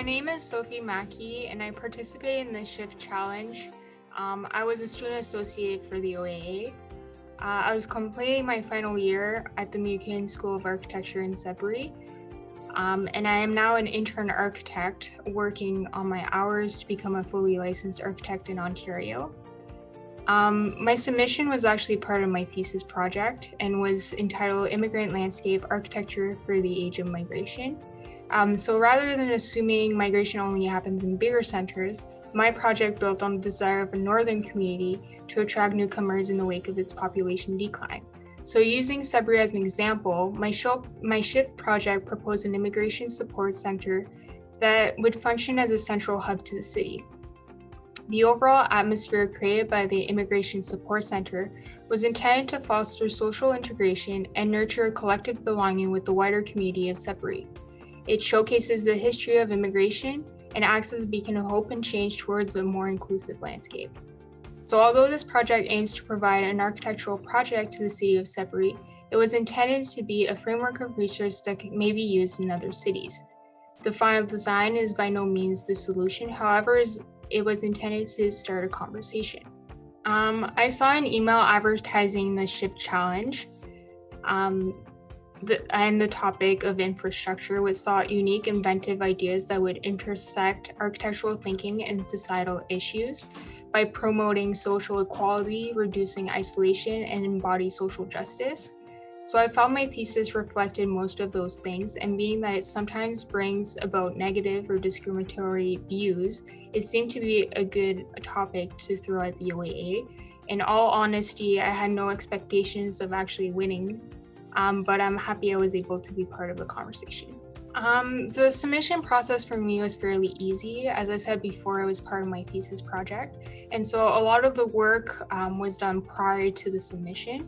My name is Sophie Mackey, and I participate in the SHIFT challenge. I was a student associate for the OAA. I was completing my final year at the Mukin School of Architecture in Sudbury, and I am now an intern architect working on my hours to become a fully licensed architect in Ontario. My submission was actually part of my thesis project and was entitled Immigrant Landscape Architecture for the Age of Migration. So rather than assuming migration only happens in bigger centers, my project built on the desire of a northern community to attract newcomers in the wake of its population decline. So using Sudbury as an example, my SHIFT project proposed an immigration support center that would function as a central hub to the city. The overall atmosphere created by the Immigration Support Center was intended to foster social integration and nurture a collective belonging with the wider community of Sudbury. It showcases the history of immigration and acts as a beacon of hope and change towards a more inclusive landscape. So although this project aims to provide an architectural project to the city of Sudbury, it was intended to be a framework of research that may be used in other cities. The final design is by no means the solution, however, it was intended to start a conversation. I saw an email advertising the SHIFT challenge, and the topic of infrastructure, which sought unique, inventive ideas that would intersect architectural thinking and societal issues by promoting social equality, reducing isolation, and embody social justice. So I found my thesis reflected most of those things, and being that it sometimes brings about negative or discriminatory views, it seemed to be a good topic to throw at the OAA. In all honesty, I had no expectations of actually winning, but I'm happy I was able to be part of the conversation. The submission process for me was fairly easy. As I said before, it was part of my thesis project. And so a lot of the work was done prior to the submission.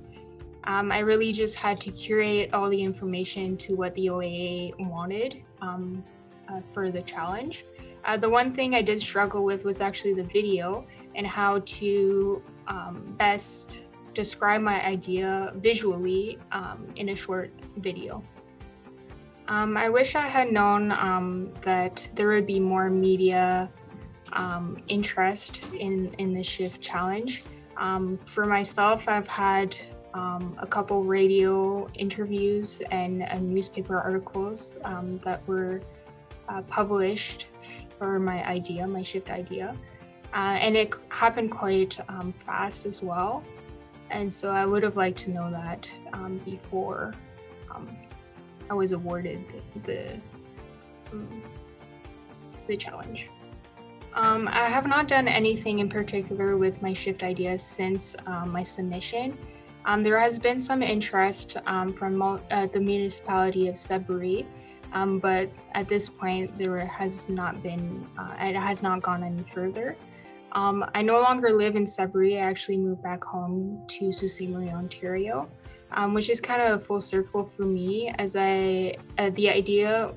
I really just had to curate all the information to what the OAA wanted for the challenge. The one thing I did struggle with was actually the video and how to best describe my idea visually in a short video. I wish I had known that there would be more media interest in the SHIFT challenge. For myself, I've had a couple radio interviews and newspaper articles that were published for my idea, my SHIFT idea. And it happened quite fast as well. And so I would have liked to know that before I was awarded the challenge. I have not done anything in particular with my SHIFT idea since my submission. There has been some interest from the municipality of Sudbury, but at this point there has not been, it has not gone any further. I no longer live in Sudbury. I actually moved back home to Sault Ste. Marie, Ontario, which is kind of a full circle for me, as the idea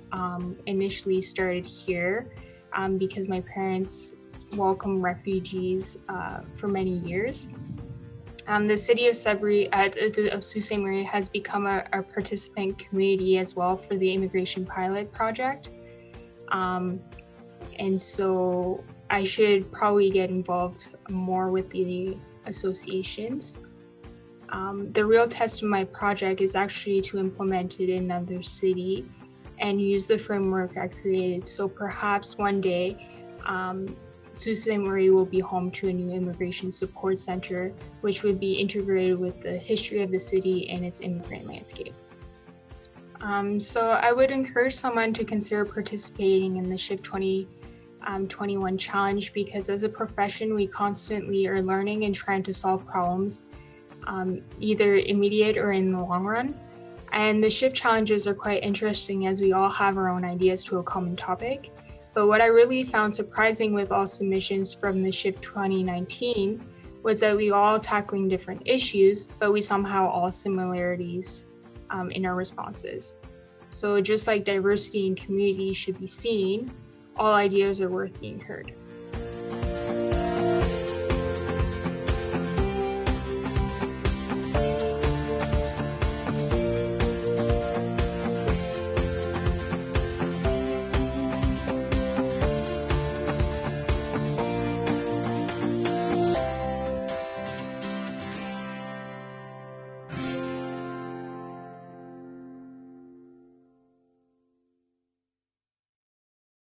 initially started here because my parents welcomed refugees for many years. The city of Sudbury, of Sault Ste. Marie, has become a participant community as well for the immigration pilot project. And so I should probably get involved more with the associations. The real test of my project is actually to implement it in another city and use the framework I created. So perhaps one day, Sault Ste. Marie will be home to a new immigration support center, which would be integrated with the history of the city and its immigrant landscape. So I would encourage someone to consider participating in the SHIFT 2021 challenge, because as a profession, we constantly are learning and trying to solve problems, either immediate or in the long run. And the SHIFT challenges are quite interesting as we all have our own ideas to a common topic. But what I really found surprising with all submissions from the SHIFT 2019 was that we all tackling different issues, but we somehow all similarities in our responses. So just like diversity and community should be seen, all ideas are worth being heard.